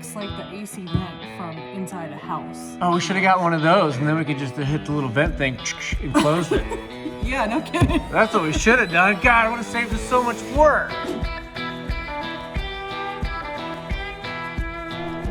looks like the AC vent from inside a house. Oh, we should have got one of those, and then we could just hit the little vent thing and close it. Yeah, no kidding. That's what we should have done. God, it would have saved us so much work.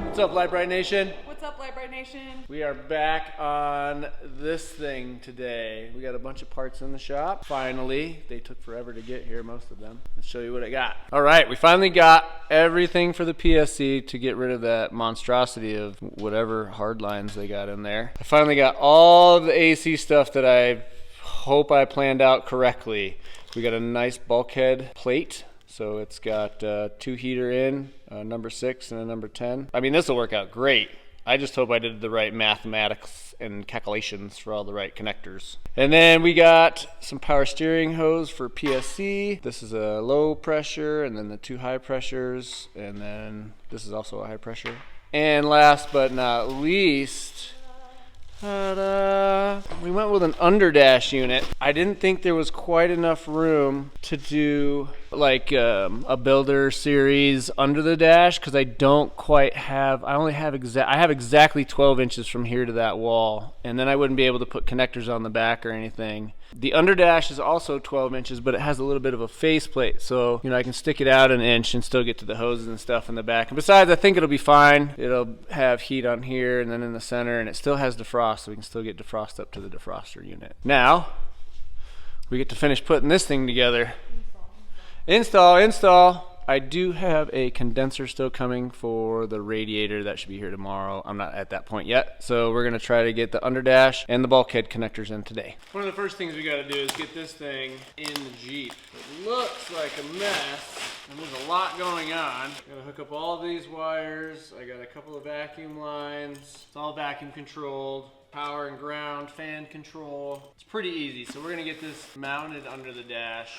What's up, Brite Nation? What's up, Brite Nation? We are back on this thing today. We got a bunch of parts in the shop. Finally, they took forever to get here, most of them. Let's show you what I got. All right, we finally got everything for the PSC to get rid of that monstrosity of whatever hard lines they got in there. I finally got all of the AC stuff that I hope I planned out correctly. We got a nice bulkhead plate. So it's got 2 heater in, number 6 and a number 10. I mean, this will work out great. I just hope I did the right mathematics and calculations for all the right connectors. And then we got some power steering hose for PSC. This is a low pressure, and then the 2 high pressures, and then this is also a high pressure. And last but not least, ta-da, we went with an underdash unit. I didn't think there was quite enough room to do like a builder series under the dash, because I don't quite have, I have exactly 12 inches from here to that wall, and then I wouldn't be able to put connectors on the back or anything. The underdash is also 12 inches, but it has a little bit of a faceplate, so I can stick it out an inch and still get to the hoses and stuff in the back. And besides, I think it'll be fine. It'll have heat on here and then in the center, and it still has defrost, so we can still get defrost up to the defroster unit. Now we get to finish putting this thing together. Install. I do have a condenser still coming for the radiator. That should be here tomorrow. I'm not at that point yet. So we're gonna try to get the underdash and the bulkhead connectors in today. One of the first things we gotta do is get this thing in the Jeep. It looks like a mess, and there's a lot going on. Gotta hook up all these wires. I got a couple of vacuum lines. It's all vacuum controlled. Power and ground, fan control. It's pretty easy. So we're gonna get this mounted under the dash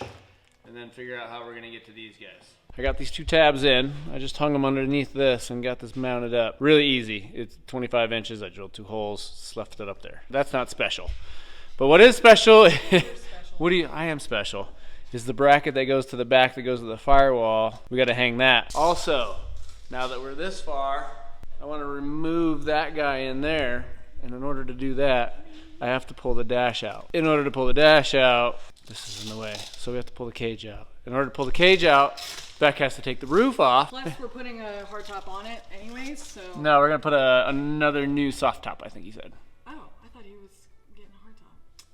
and then figure out how we're gonna get to these guys. I got these 2 tabs in. I just hung them underneath this and got this mounted up. Really easy. It's 25 inches. I drilled 2 holes, just left it up there. That's not special. But what is special is, I am special, is the bracket that goes to the back that goes to the firewall. We gotta hang that. Also, now that we're this far, I wanna remove that guy in there. And in order to do that, I have to pull the dash out. In order to pull the dash out, this is in the way, so we have to pull the cage out. In order to pull the cage out, Beck has to take the roof off. Plus, we're putting a hardtop on it anyways, so... No, we're gonna put another new soft top, I think he said. Oh, I thought he was getting a hardtop.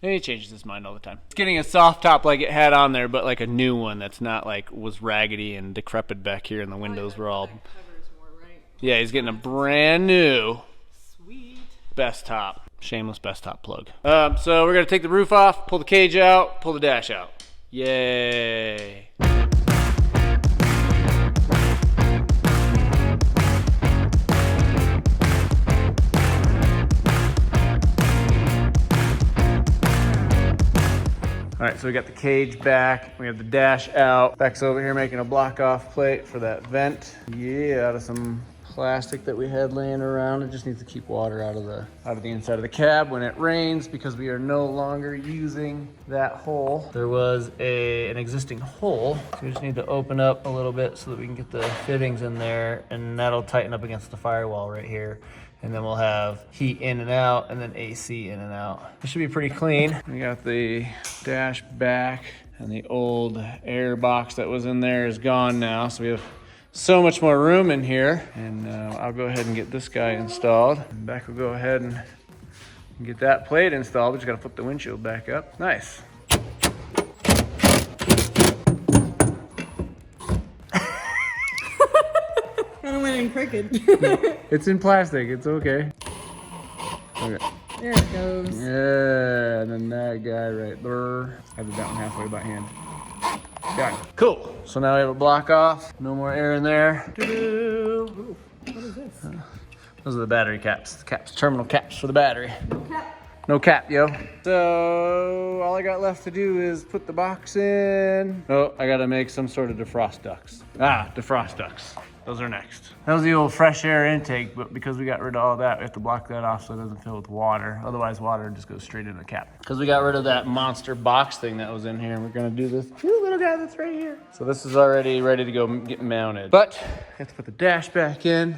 And he changes his mind all the time. He's getting a soft top like it had on there, but like a new one that's not like was raggedy and decrepit back here, and the windows were all... That covers more, right? Yeah, he's getting a brand new... best top. Shameless best top plug. So we're gonna take the roof off, pull the cage out, pull the dash out. Yay. All right, so we got the cage back, we have the dash out. Beck's over here making a block off plate for that vent. Yeah, out of some plastic that we had laying around. It just needs to keep water out of the inside of the cab when it rains, because we are no longer using that hole. There was an existing hole, so we just need to open up a little bit so that we can get the fittings in there, and that'll tighten up against the firewall right here. And then we'll have heat in and out, and then AC in and out. It should be pretty clean. We got the dash back, and the old air box that was in there is gone now, so we have so much more room in here. And I'll go ahead and get this guy installed. And Beck will go ahead and get that plate installed. We just gotta flip the windshield back up. Nice. Kind of went in crooked. It's in plastic, it's okay. Okay. There it goes. Yeah, and then that guy right there. I did that one halfway by hand. Got it. Cool. So now we have a block off. No more air in there. Ooh, what is this? Those are the battery caps. The caps, terminal caps for the battery. No cap. No cap, yo. So all I got left to do is put the box in. Oh, I gotta make some sort of defrost ducts. Defrost ducts. Those are next. That was the old fresh air intake, but because we got rid of all that, we have to block that off so it doesn't fill with water. Otherwise, water just goes straight in the cap. Because we got rid of that monster box thing that was in here, and we're gonna do this cute little guy that's right here. So this is already ready to go get mounted. But I have to put the dash back in.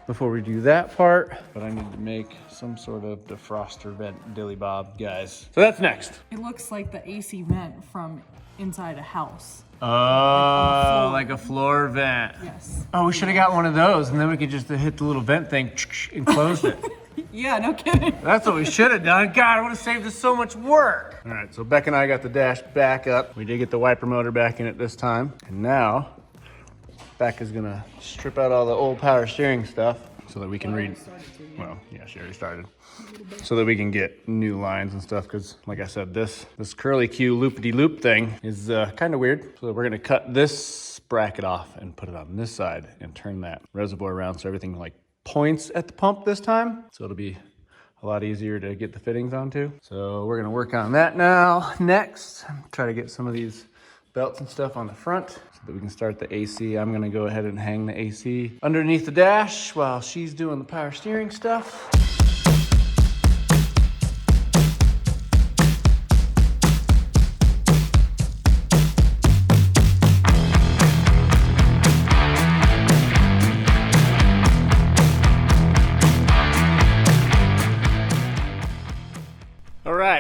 before we do that part. But I need to make some sort of defroster vent dilly bob, guys. So that's next. It looks like the AC vent from inside a house. Oh, like a floor vent. Yes. Oh, we should have got one of those, and then we could just hit the little vent thing and close it. Yeah, no kidding. That's what we should have done. God, I would have saved us so much work. All right, so Beck and I got the dash back up. We did get the wiper motor back in it this time. And now, Beck is gonna strip out all the old power steering stuff so that we can read. Well, yeah, she already started. So that we can get new lines and stuff, because like I said, this curly Q loop-de-loop thing is kind of weird. So we're gonna cut this bracket off and put it on this side and turn that reservoir around so everything like points at the pump this time. So it'll be a lot easier to get the fittings onto. So we're gonna work on that now. Next, try to get some of these belts and stuff on the front so that we can start the AC. I'm gonna go ahead and hang the AC underneath the dash while she's doing the power steering stuff.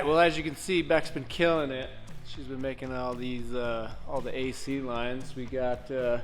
Well, as you can see, Beck's been killing it. She's been making all these, all the AC lines. We got the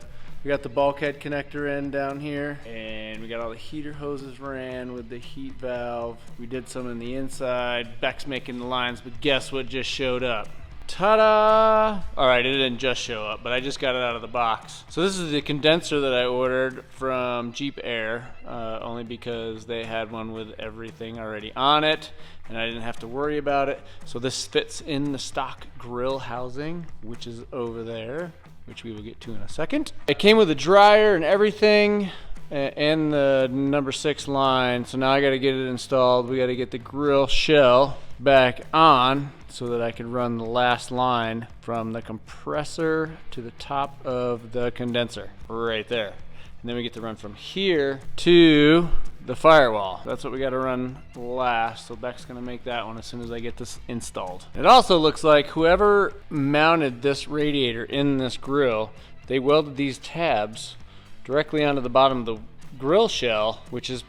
bulkhead connector in down here, and we got all the heater hoses ran with the heat valve. We did some in the inside. Beck's making the lines, but guess what just showed up? Ta-da! All right, it didn't just show up, but I just got it out of the box. So this is the condenser that I ordered from Jeep Air, only because they had one with everything already on it, and I didn't have to worry about it. So this fits in the stock grill housing, which is over there, which we will get to in a second. It came with a dryer and everything, and the number 6 line. So now I gotta get it installed. We gotta get the grill shell back on so that I can run the last line from the compressor to the top of the condenser right there. And then we get to run from here to the firewall. That's what we got to run last. So Beck's gonna make that one as soon as I get this installed. It also looks like whoever mounted this radiator in this grill, they welded these tabs directly onto the bottom of the grill shell, which is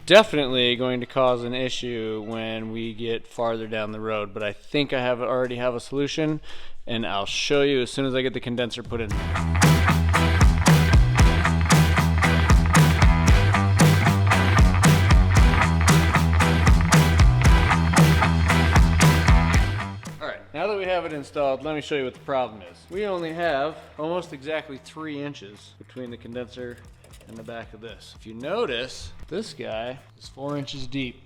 definitely going to cause an issue when we get farther down the road. But I think I already have a solution, and I'll show you as soon as I get the condenser put in. Now that we have it installed, let me show you what the problem is. We only have almost exactly 3 inches between the condenser and the back of this. If you notice, this guy is 4 inches deep.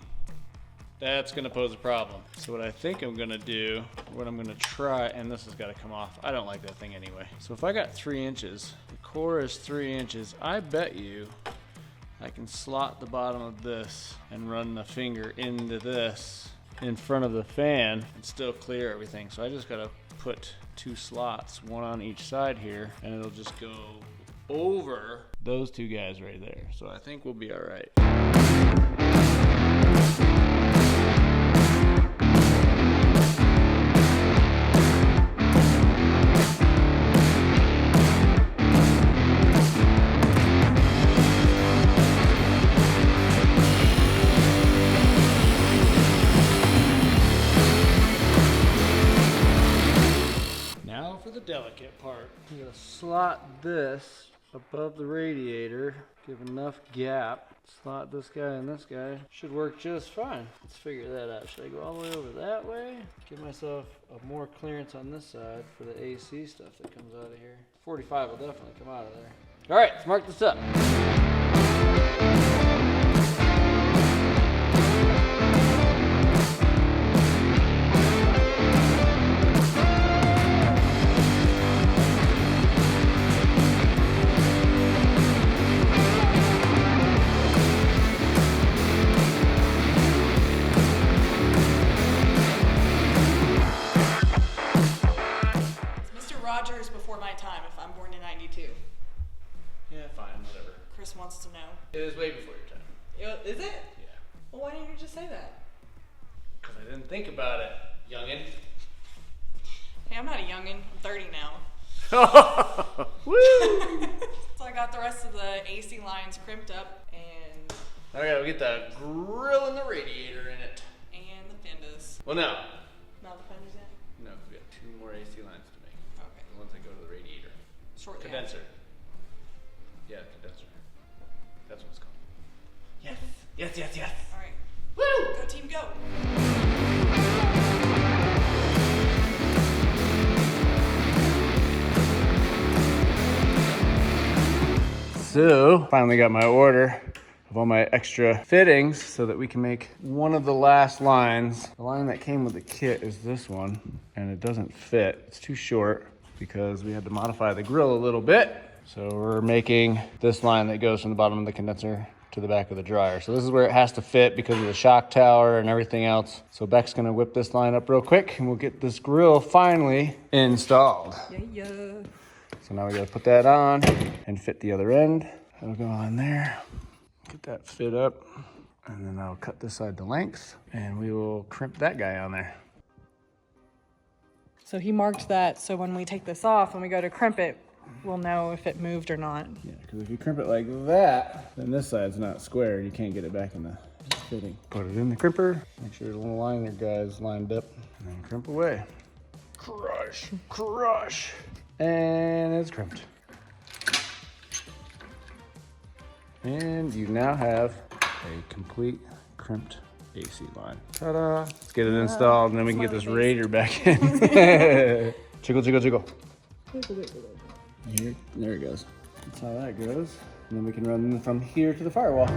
That's gonna pose a problem. So what I think I'm gonna do, what I'm gonna try, and this has gotta come off. I don't like that thing anyway. So if I got 3 inches, the core is 3 inches, I bet you I can slot the bottom of this and run the finger into this in front of the fan and still clear everything. So I just gotta put 2 slots, one on each side here, and it'll just go over those 2 guys right there. So I think we'll be all right. Delicate part. I'm gonna slot this above the radiator, give enough gap, slot this guy and this guy. Should work just fine. Let's figure that out. Should I go all the way over that way? Give myself a more clearance on this side for the AC stuff that comes out of here. 45 will definitely come out of there. All right, let's mark this up. Before my time, if I'm born in 92. Yeah, fine, whatever. Chris wants to know. It is way before your time. Is it? Yeah. Well, why didn't you just say that? Because I didn't think about it, youngin'. Hey, I'm not a youngin'. I'm 30 now. Woo! So I got the rest of the AC lines crimped up and Okay, we'll get the grill and the radiator in it. the fenders. Well, no. Not the fenders yet? No, we got 2 more AC lines to make. Okay. The ones that go to the radiator. Shortly Condenser. after. Yeah, condenser. That's what it's called. Yes. Yes, yes, yes. All right. Woo! Go team, go. So, finally got my order of all my extra fittings so that we can make one of the last lines. The line that came with the kit is this one, and it doesn't fit. It's too short because we had to modify the grill a little bit. So we're making this line that goes from the bottom of the condenser to the back of the dryer. So this is where it has to fit because of the shock tower and everything else. So Beck's gonna whip this line up real quick and we'll get this grill finally installed. Yeah. So now we gotta put that on and fit the other end. That'll go on there. Get that fit up. And then I'll cut this side to length and we will crimp that guy on there. So he marked that so when we take this off, when we go to crimp it, we'll know if it moved or not. Yeah, because if you crimp it like that, then this side's not square. You can't get it back in the fitting. Put it in the crimper. Make sure the little liner guy's lined up. And then crimp away. Crush, crush. And it's crimped. And you now have a complete crimped AC line. Ta-da! Let's get it installed and then we can get this radiator back in. Jiggle, jiggle, jiggle. Here, there it goes. That's how that goes. And then we can run them from here to the firewall.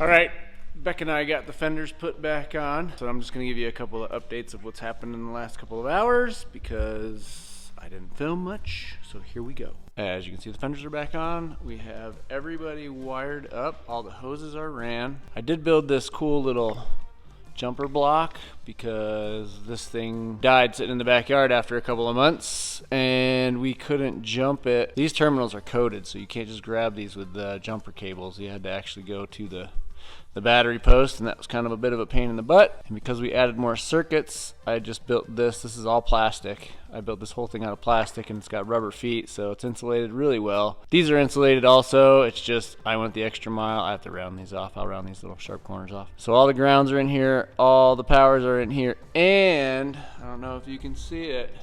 All right, Beck and I got the fenders put back on. So I'm just gonna give you a couple of updates of what's happened in the last couple of hours because I didn't film much, so here we go. As you can see, the fenders are back on. We have everybody wired up. All the hoses are ran. I did build this cool little jumper block because this thing died sitting in the backyard after a couple of months and we couldn't jump it. These terminals are coated, so you can't just grab these with the jumper cables. You had to actually go to the battery post, and that was kind of a bit of a pain in the butt. And because we added more circuits, I just built this. This is all plastic. I built this whole thing out of plastic and it's got rubber feet, so it's insulated really well. These are insulated also. It's just I went the extra mile. I have to round these off. I'll round these little sharp corners off. So all the grounds are in here, all the powers are in here, and I don't know if you can see it,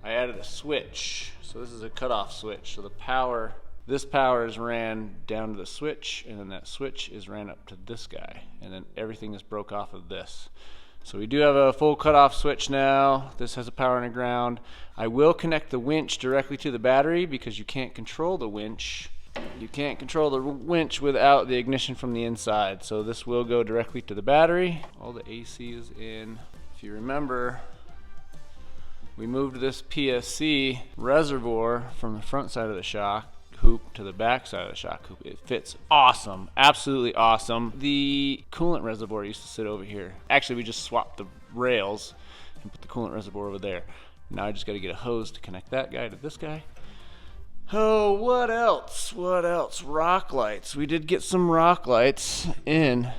I added a switch. So this is a cutoff switch. So the power, this power is ran down to the switch, and then that switch is ran up to this guy, and then everything is broke off of this. So we do have a full cutoff switch now. This has a power and a ground. I will connect the winch directly to the battery because you can't control the winch. You can't control the winch without the ignition from the inside. So this will go directly to the battery. All the AC is in. If you remember, we moved this PSC reservoir from the front side of the shock hoop to the back side of the shock hoop. It fits awesome, absolutely awesome. The coolant reservoir used to sit over here. Actually, we just swapped the rails and put the coolant reservoir over there. Now I just got to get a hose to connect that guy to this guy. Oh, what else? What else? Rock lights. We did get some rock lights in,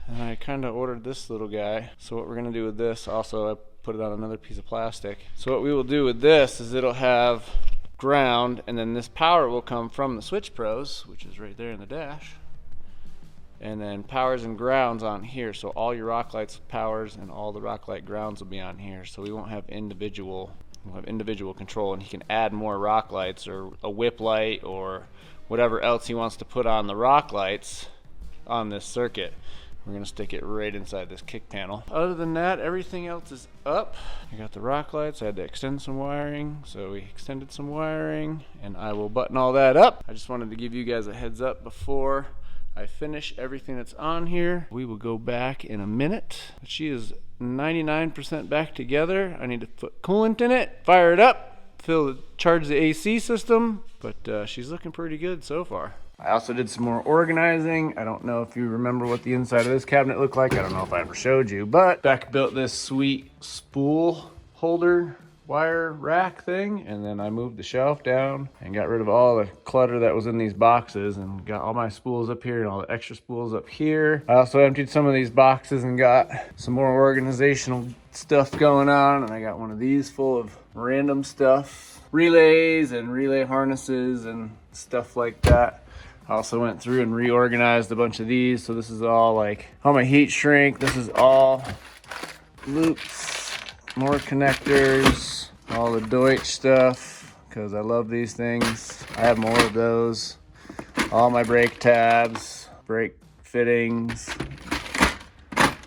and I kind of ordered this little guy. So what we're gonna do with this, also I put it on another piece of plastic. So what we will do with this is it'll have ground, and then this power will come from the switch pros, which is right there in the dash, and then powers and grounds on here. So all your rock lights powers and all the rock light grounds will be on here, so we won't have individual, we'll have individual control, and he can add more rock lights or a whip light or whatever else he wants to put on the rock lights on this circuit. We're gonna stick it right inside this kick panel. Other than that, everything else is up. I got the rock lights. I had to extend some wiring, so we extended some wiring, and I will button all that up. I just wanted to give you guys a heads up before I finish everything that's on here. We will go back in a minute. She is 99% back together. I need to put coolant in it, fire it up, charge the AC system, but she's looking pretty good so far. I also did some more organizing. I don't know if you remember what the inside of this cabinet looked like. I don't know if I ever showed you, but Beck built this sweet spool holder wire rack thing, and then I moved the shelf down and got rid of all the clutter that was in these boxes and got all my spools up here and all the extra spools up here. I also emptied some of these boxes and got some more organizational stuff going on, and I got one of these full of random stuff, relays and relay harnesses and stuff like that. I also went through and reorganized a bunch of these. So this is all like all my heat shrink. This is all loops, more connectors, all the Deutsch stuff, because I love these things. I have more of those. All my brake tabs, brake fittings.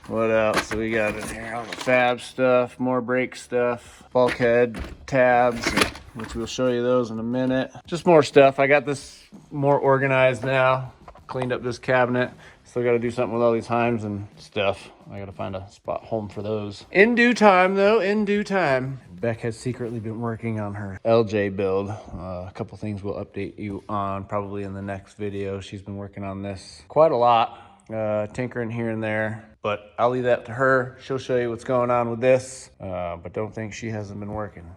What else we got in here? All the fab stuff, more brake stuff, bulkhead tabs, which we'll show you those in a minute. Just more stuff. I got this more organized now. Cleaned up this cabinet. Still got to do something with all these Heims and stuff. I got to find a spot home for those. In due time, though, in due time. Beck has secretly been working on her LJ build. A couple things we'll update you on probably in the next video. She's been working on this quite a lot, tinkering here and there. But I'll leave that to her. She'll show you what's going on with this. But don't think she hasn't been working.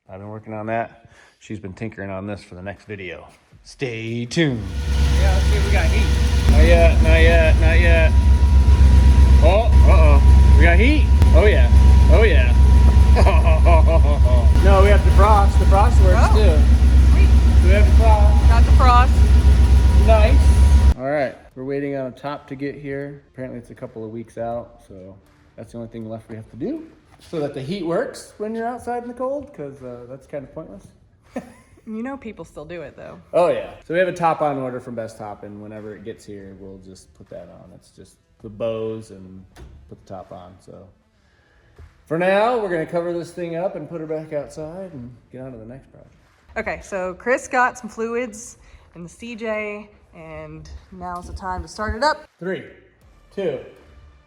I've been working on that. She's been tinkering on this for the next video. Stay tuned. Yeah, let's see if we got heat. Not yet, not yet, not yet. Oh, uh-oh. We got heat. Oh, yeah. Oh, yeah. No, we have defrost. Defrost works, too. Sweet. We have defrost. Got the frost. Nice. All right. We're waiting on a top to get here. Apparently, it's a couple of weeks out, so that's the only thing left we have to do. So that the heat works when you're outside in the cold, because that's kind of pointless. You know people still do it, though. Oh, yeah. So we have a top on order from Best Top, and whenever it gets here, we'll just put that on. It's just the bows and put the top on. So for now, we're going to cover this thing up and put her back outside and get on to the next project. Okay, so Chris got some fluids in the CJ, and now's the time to start it up. 3, 2,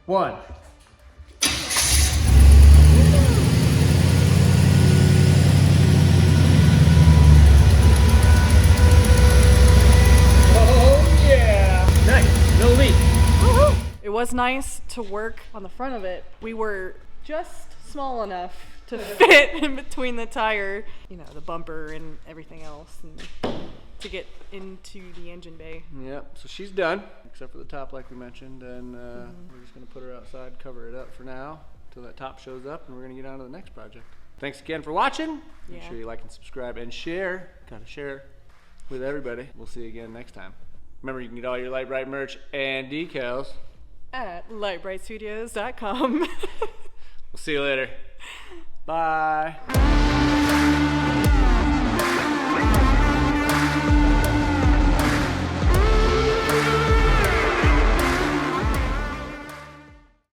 1. It was nice to work on the front of it. We were just small enough to fit in between the tire, you know, the bumper and everything else, and to get into the engine bay. Yep, so she's done, except for the top like we mentioned, and we're just gonna put her outside, cover it up for now, until that top shows up, and we're gonna get on to the next project. Thanks again for watching. Make sure you like and subscribe and share. Gotta share with everybody. We'll see you again next time. Remember, you can get all your Lite Brite merch and decals At litebritstudios.com. We'll see you later. Bye.